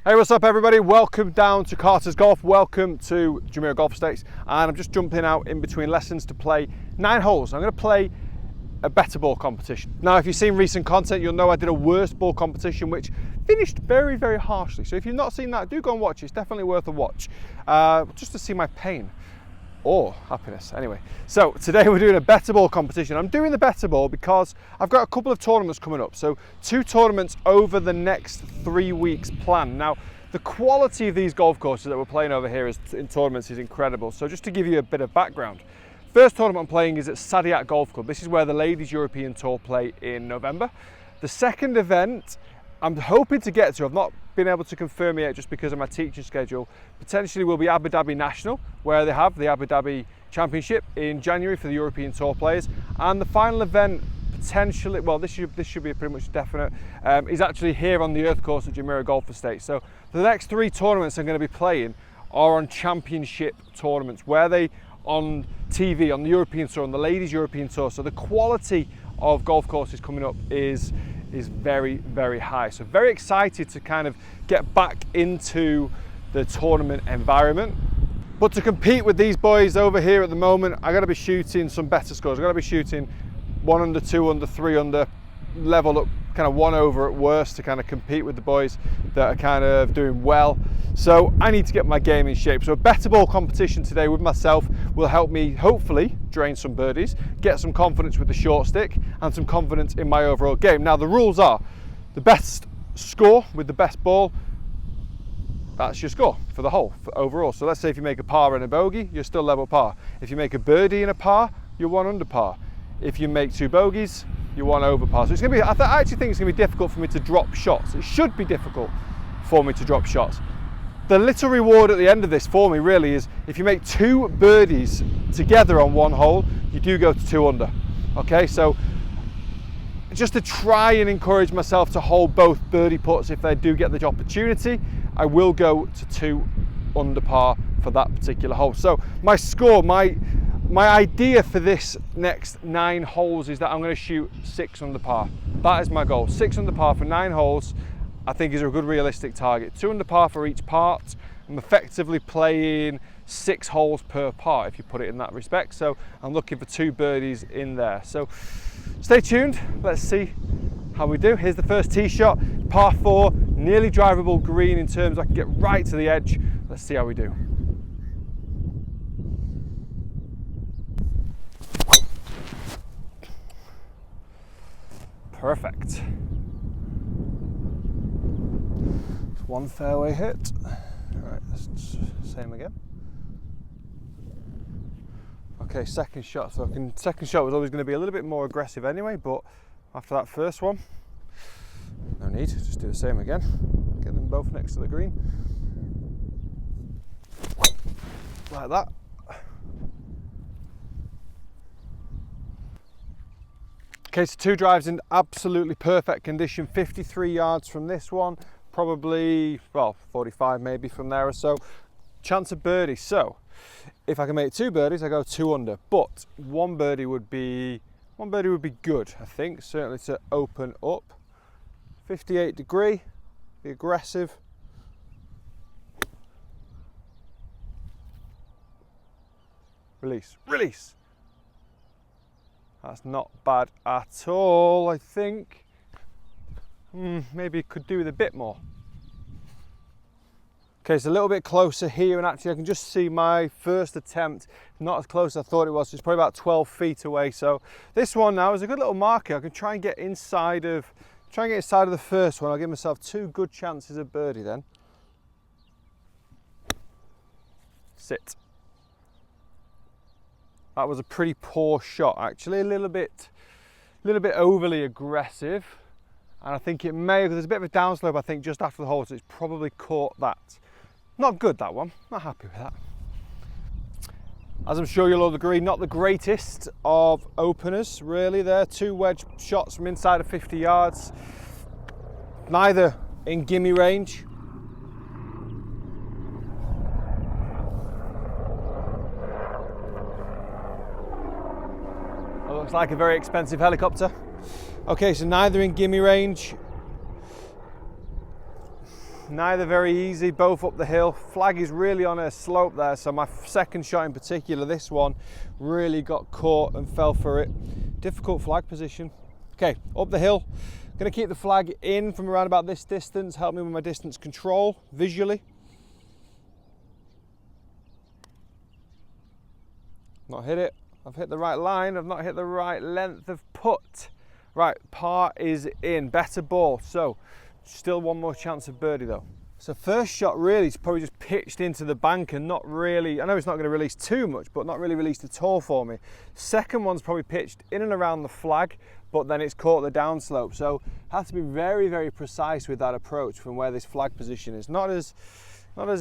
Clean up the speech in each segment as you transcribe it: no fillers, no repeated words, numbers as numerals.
Hey, what's up everybody? Welcome down to Carter's Golf. Welcome to Jumeirah Golf Estates. And I'm just jumping out in between lessons to play 9 holes. I'm going to play a Betterball competition. Now, if you've seen recent content, you'll know I did a worst ball competition, which finished very, very harshly. So if you've not seen that, do go and watch it. It's definitely worth a watch, just to see my pain. Or happiness, anyway. So today we're doing a Betterball competition. I'm doing the Betterball because I've got a couple of tournaments coming up. So 2 tournaments over the next 3 weeks planned. Now, the quality of these golf courses that we're playing over here in tournaments is incredible. So just to give you a bit of background, first tournament I'm playing is at Sadiat Golf Club. This is where the Ladies European Tour play in November. The second event I'm hoping to get to, I've not been able to confirm yet just because of my teaching schedule, potentially will be Abu Dhabi National, where they have the Abu Dhabi Championship in January for the European Tour players. And the final event potentially, well, this should be pretty much definite, is actually here on the Earth course at Jumeirah Golf Estates. So the next 3 tournaments I'm going to be playing are on championship tournaments, where they on TV, on the European Tour, on the Ladies European Tour. So the quality of golf courses coming up is very, very high. So very excited to kind of get back into the tournament environment. But to compete with these boys over here at the moment, I got to be shooting some better scores. I got to be shooting 1 under, 2 under, 3 under, level up kind of 1 over at worst to kind of compete with the boys that are kind of doing well. So I need to get my game in shape. So a Betterball competition today with myself will help me hopefully drain some birdies, get some confidence with the short stick and some confidence in my overall game. Now the rules are the best score with the best ball, that's your score for the hole for overall. So let's say if you make a par and a bogey, you're still level par. If you make a birdie and a par, you're 1 under par. If you make 2 bogeys, you're 1 over par. So it's going to be, I actually think it's going to be difficult for me to drop shots. It should be difficult for me to drop shots. The little reward at the end of this for me really is if you make 2 birdies together on 1 hole, you do go to 2 under. Okay, so just to try and encourage myself to hold both birdie putts if they do get the opportunity, I will go to 2 under par for that particular hole. So my score, my idea for this next 9 holes is that I'm going to shoot 6 under par. That is my goal. 6 under par for 9 holes, I think is a good realistic target. 2 under par for each part. I'm effectively playing 6 holes per part if you put it in that respect. So I'm looking for 2 birdies in there. So stay tuned. Let's see how we do. Here's the first tee shot, par 4, nearly drivable green in terms I can get right to the edge. Let's see how we do. Perfect. 1 fairway hit. All right, same again. Okay, second shot. So second shot was always going to be a little bit more aggressive anyway, but after that first one, no need. Just do the same again. Get them both next to the green, like that. Okay, so 2 drives in absolutely perfect condition. 53 yards from this one, probably, well, 45 maybe from there or so. Chance of birdie. So if I can make 2 birdies, I go 2 under. But 1 birdie would be good, I think, certainly to open up. 58 degree, be aggressive. Release, release. That's not bad at all, I think. Maybe could do with a bit more. Okay, it's a little bit closer here, and actually I can just see my first attempt, not as close as I thought it was. It's probably about 12 feet away. So this one now is a good little marker. I can try and get inside of the first one. I'll give myself 2 good chances of birdie then. Sit. That was a pretty poor shot, actually, a little bit overly aggressive, and I think it may, because there's a bit of a downslope, I think, just after the hole, so it's probably caught that. Not good, that one. Not happy with that. As I'm sure you'll all agree, not the greatest of openers, really. There, 2 wedge shots from inside of 50 yards, neither in gimme range. Looks like a very expensive helicopter. Okay, so neither in gimme range. neither very easy, both up the hill. Flag is really on a slope there, so my second shot in particular, this one, really got caught and fell for it. Difficult flag position. Okay, up the hill. Gonna keep the flag in from around about this distance, help me with my distance control visually. Not hit it. I've hit the right line, I've not hit the right length of putt. Right, par is in, better ball. So, still one more chance of birdie though. So first shot really is probably just pitched into the bank and not really, I know it's not going to release too much, but not really released at all for me. Second one's probably pitched in and around the flag, but then it's caught the downslope. So have to be very, very precise with that approach from where this flag position is. Not as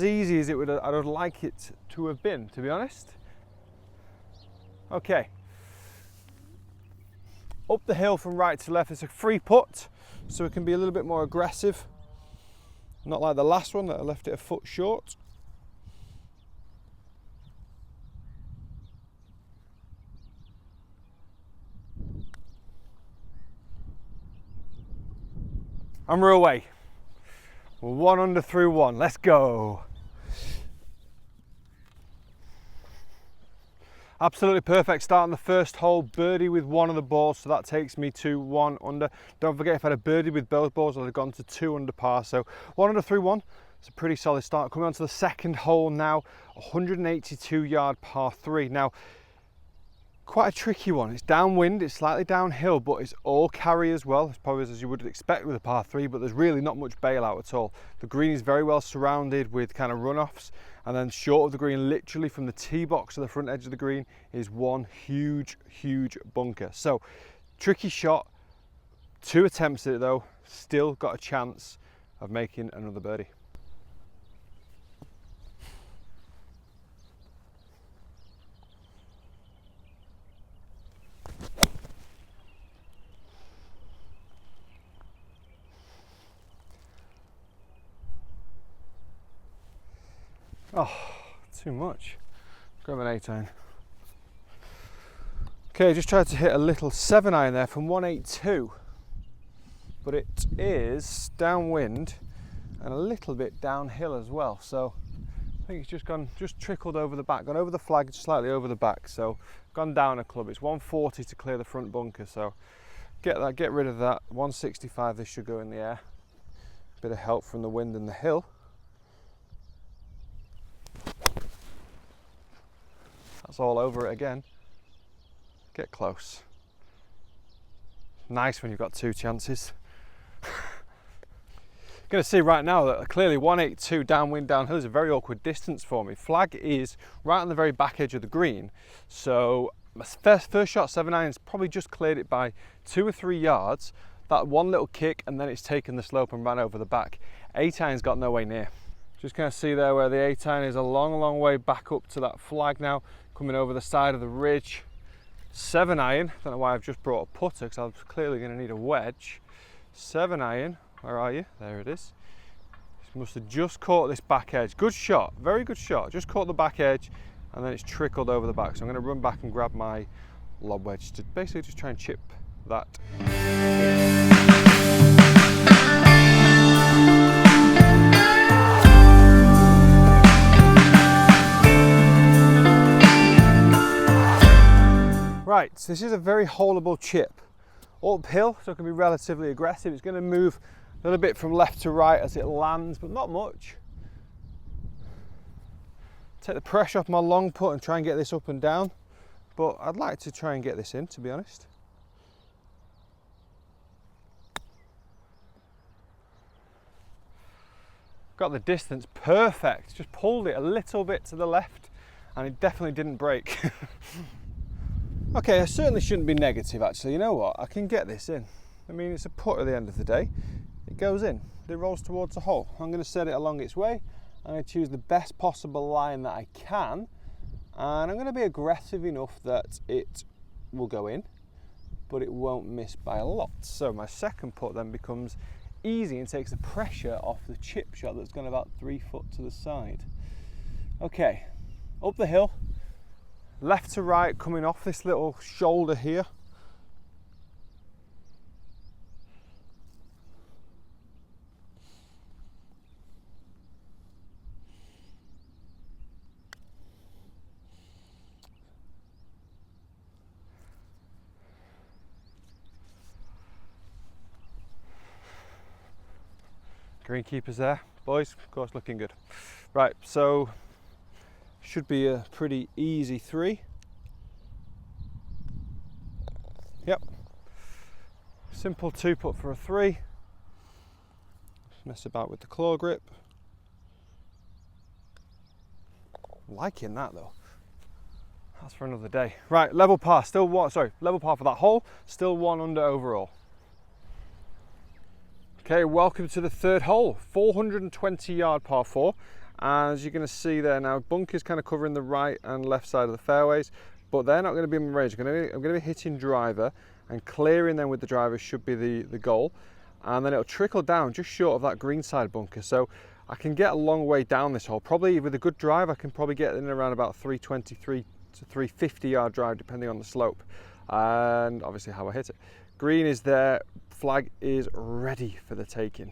easy as I would like it to have been, to be honest. Okay. Up the hill from right to left, it's a free putt, so it can be a little bit more aggressive. Not like the last one that I left it a foot short. And we're away. We're 1 under through 1. Let's go. Absolutely perfect start on the first hole, birdie with one of the balls, so that takes me to 1 under. Don't forget, if I had a birdie with both balls, I'd have gone to 2 under par, so 1 under through 1. It's a pretty solid start. Coming on to the second hole now, 182 yard par 3. Now, quite a tricky one. It's downwind, it's slightly downhill, but it's all carry as well. It's probably as you would expect with a par 3, but there's really not much bailout at all. The green is very well surrounded with kind of runoffs, and then short of the green, literally from the tee box to the front edge of the green, is one huge, huge bunker. So, tricky shot, 2 attempts at it though, still got a chance of making another birdie. Oh, too much. Grab an 8-iron. Okay, just tried to hit a little 7-iron there from 182, but it is downwind and a little bit downhill as well. So I think it's just trickled over the back, gone over the flag, slightly over the back. So gone down a club. It's 140 to clear the front bunker. So get rid of that. 165. This should go in the air. Bit of help from the wind and the hill. That's all over it again. Get close. Nice when you've got 2 chances. Going to see right now that clearly 182 downwind downhill is a very awkward distance for me. Flag is right on the very back edge of the green, so my first shot 7-iron has probably just cleared it by 2 or 3 yards. That one little kick and then it's taken the slope and ran over the back. 8-iron's got no way near. Just kind of see there where the 8-iron is a long way back up to that flag now, coming over the side of the ridge. 7-iron, don't know why I've just brought a putter because I'm clearly going to need a wedge. 7-iron, where are you? There it is. Must have just caught this back edge. Good shot, very good shot. Just caught the back edge and then it's trickled over the back. So I'm going to run back and grab my lob wedge to basically just try and chip that. Right, so this is a very holeable chip. Uphill, so it can be relatively aggressive. It's going to move a little bit from left to right as it lands, but not much. Take the pressure off my long putt and try and get this up and down, but I'd like to try and get this in, to be honest. Got the distance perfect, just pulled it a little bit to the left and it definitely didn't break. Okay, I certainly shouldn't be negative actually. You know what, I can get this in. I mean, it's a putt at the end of the day. It goes in, it rolls towards the hole. I'm going to set it along its way. I'm going to choose the best possible line that I can. And I'm going to be aggressive enough that it will go in, but it won't miss by a lot. So my second putt then becomes easy and takes the pressure off the chip shot that's gone about 3 foot to the side. Okay, up the hill. Left to right, coming off this little shoulder here. Greenkeeper's there. Boys, of course, looking good. Right, so should be a pretty easy 3. Yep. Simple 2-putt for a 3. Just mess about with the claw grip. Liking that though. That's for another day. Right, level par, still one, level par for that hole, still 1 under overall. Okay, welcome to the 3rd hole, 420 yard par 4. As you're going to see there now, bunkers kind of covering the right and left side of the fairways, but they're not going to be in range. I'm going to be hitting driver, and clearing them with the driver should be the goal. And then it'll trickle down just short of that green side bunker. So I can get a long way down this hole. Probably with a good drive, I can probably get in around about 323 to 350 yard drive, depending on the slope. And obviously how I hit it. Green is there, flag is ready for the taking.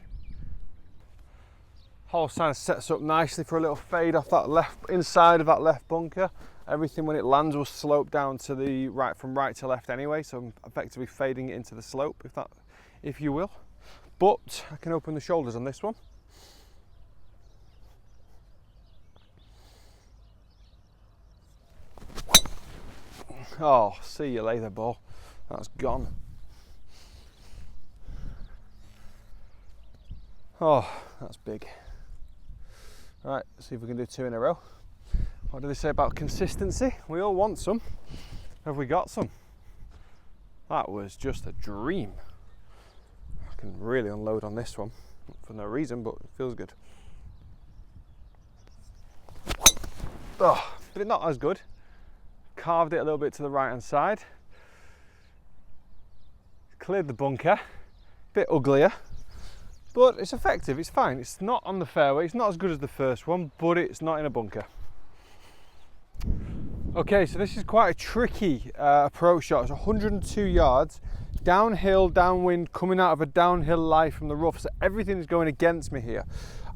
Hole kind of sets up nicely for a little fade off that left, inside of that left bunker. Everything when it lands will slope down to the right, from right to left anyway, so I'm effectively fading it into the slope, if you will. But I can open the shoulders on this one. Oh, see you later, ball. That's gone. Oh, that's big. All right, let's see if we can do 2 in a row. What do they say about consistency? We all want some. Have we got some? That was just a dream. I can really unload on this one for no reason, but it feels good. Oh, but not as good. Carved it a little bit to the right hand side. Cleared the bunker. Bit uglier, but it's effective, it's fine. It's not on the fairway, it's not as good as the first one, but it's not in a bunker. Okay, so this is quite a tricky approach shot. It's 102 yards, downhill, downwind, coming out of a downhill lie from the rough, so everything is going against me here.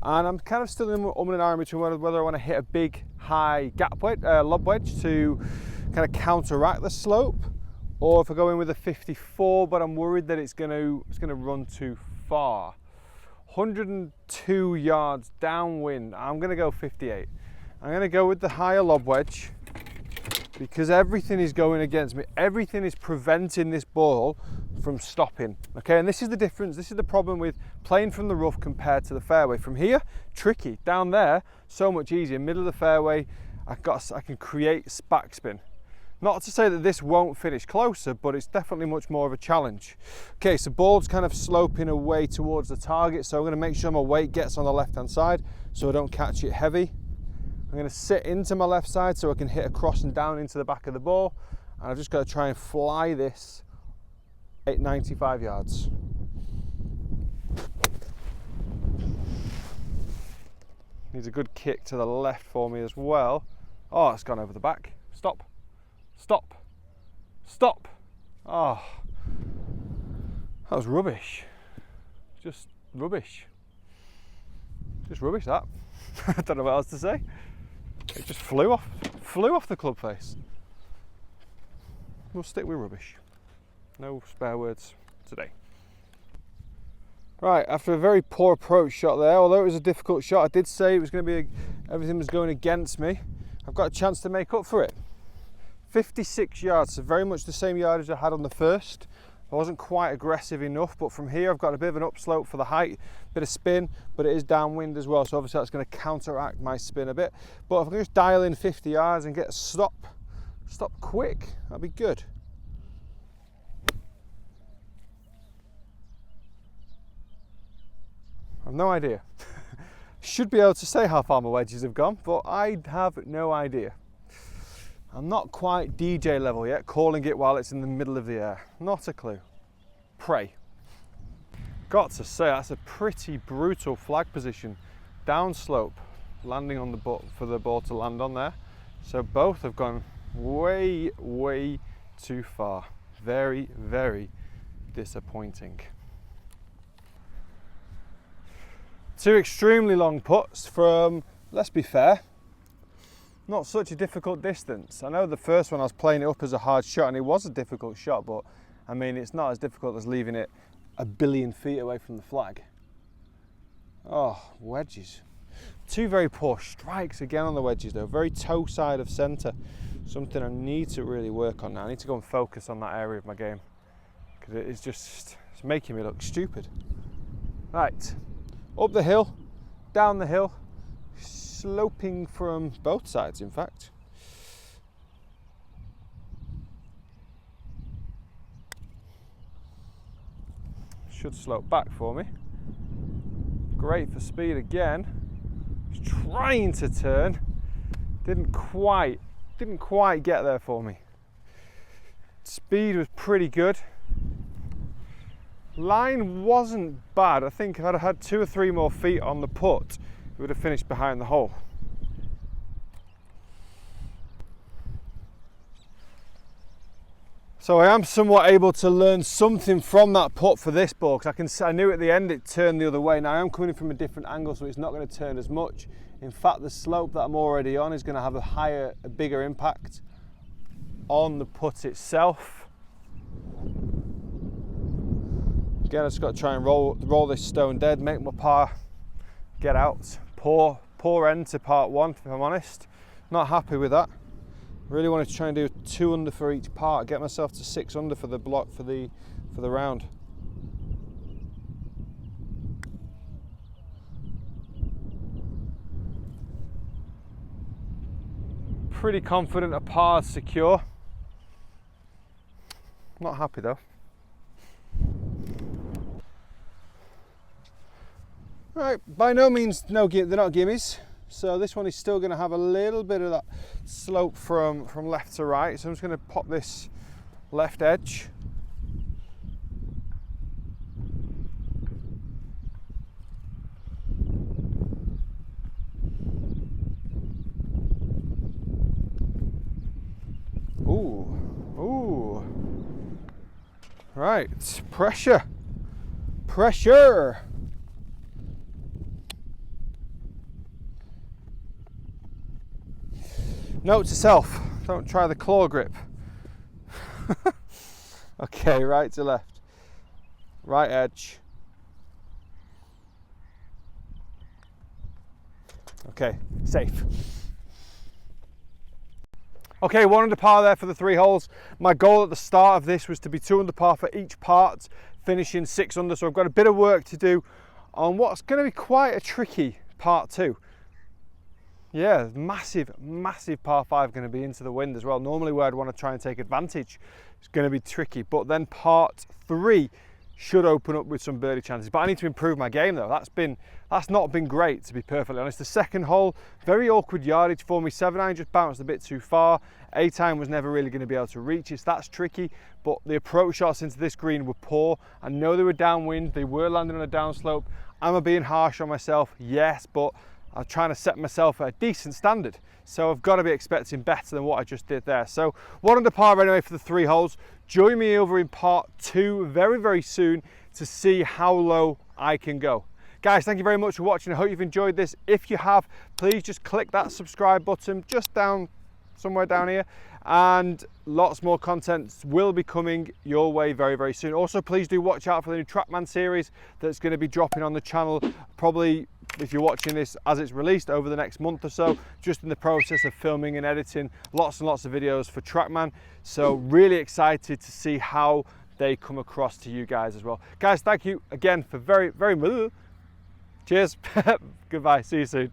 And I'm kind of still in an iron between whether I want to hit a big, high gap wedge, lob wedge to kind of counteract the slope, or if I go in with a 54, but I'm worried that it's going to run too far. 102 yards downwind, I'm going to go 58. I'm going to go with the higher lob wedge because everything is going against me. Everything is preventing this ball from stopping. Okay, and this is the difference. This is the problem with playing from the rough compared to the fairway. From here, tricky. Down there, so much easier. Middle of the fairway, I can create backspin. Not to say that this won't finish closer, but it's definitely much more of a challenge. Okay, so ball's kind of sloping away towards the target, so I'm going to make sure my weight gets on the left-hand side so I don't catch it heavy. I'm going to sit into my left side so I can hit across and down into the back of the ball, and I've just got to try and fly this at 95 yards. Needs a good kick to the left for me as well. Oh, it's gone over the back. Stop. Stop. Stop. Oh, that was rubbish. Just rubbish. Just rubbish, that. I don't know what else to say. It just flew off the club face. We'll stick with rubbish. No spare words today. Right, after a very poor approach shot there, although it was a difficult shot, I did say it was going to be everything was going against me. I've got a chance to make up for it. 56 yards, so very much the same yardage I had on the first. I wasn't quite aggressive enough, but from here I've got a bit of an upslope for the height, bit of spin, but it is downwind as well, so obviously that's going to counteract my spin a bit. But if I can just dial in 50 yards and get a stop quick, that'd be good. I've no idea. Should be able to say how far my wedges have gone, but I have no idea. I'm not quite DJ level yet, calling it while it's in the middle of the air. Not a clue. Pray. Got to say, that's a pretty brutal flag position. Downslope, landing on the ball for the ball to land on there. So both have gone way, way too far. Very, very disappointing. 2 extremely long putts from, let's be fair, not such a difficult distance. I know the first one I was playing it up as a hard shot and it was a difficult shot, but I mean it's not as difficult as leaving it a billion feet away from the flag. Oh, wedges. Two very poor strikes again on the wedges though. Very toe side of centre. Something I need to really work on now. I need to go and focus on that area of my game, because it's making me look stupid. Right, up the hill, down the hill, sloping from both sides in fact. Should slope back for me. Great for speed again. Just trying to turn, didn't quite get there for me. Speed was pretty good. Line wasn't bad. I think if I'd had 2 or 3 more feet on the putt, it would have finished behind the hole. So I am somewhat able to learn something from that putt for this ball, because I knew at the end it turned the other way. Now I am coming from a different angle, so it's not going to turn as much. In fact, the slope that I'm already on is going to have a bigger impact on the putt itself. Again, I just got to try and roll this stone dead, make my par, get out. Poor end to part 1, if I'm honest. Not happy with that. Really wanted to try and do 2 under for each part, get myself to 6 under for the block for the round. Pretty confident a par's secure. Not happy though. Right, by no means they're not gimmies. So this one is still going to have a little bit of that slope from left to right. So I'm just going to pop this left edge. Ooh. Right, pressure. Note to self, don't try the claw grip. Okay, right to left. Right edge. Okay, safe. Okay, 1 under par there for the 3 holes. My goal at the start of this was to be 2 under par for each part, finishing 6 under. So I've got a bit of work to do on what's going to be quite a tricky part 2. Yeah, massive par 5 going to be into the wind as well. Normally where I'd want to try and take advantage, it's going to be tricky. But then part 3 should open up with some birdie chances. But I need to improve my game though. That's not been great, to be perfectly honest. The second hole, very awkward yardage for me. 7-iron just bounced a bit too far. 8-iron was never really going to be able to reach it. So that's tricky. But the approach shots into this green were poor. I know they were downwind. They were landing on a downslope. Am I being harsh on myself? Yes, but I'm trying to set myself at a decent standard. So I've got to be expecting better than what I just did there. So 1 under par anyway for the 3 holes. Join me over in part 2 very, very soon to see how low I can go. Guys, thank you very much for watching. I hope you've enjoyed this. If you have, please just click that subscribe button just down somewhere down here, and lots more content will be coming your way very, very soon. Also, please do watch out for the new TrackMan series that's going to be dropping on the channel, probably if you're watching this as it's released, over the next month or so. Just in the process of filming and editing lots and lots of videos for TrackMan. So really excited to see how they come across to you guys as well. Guys, thank you again for very, very cheers. Goodbye, see you soon.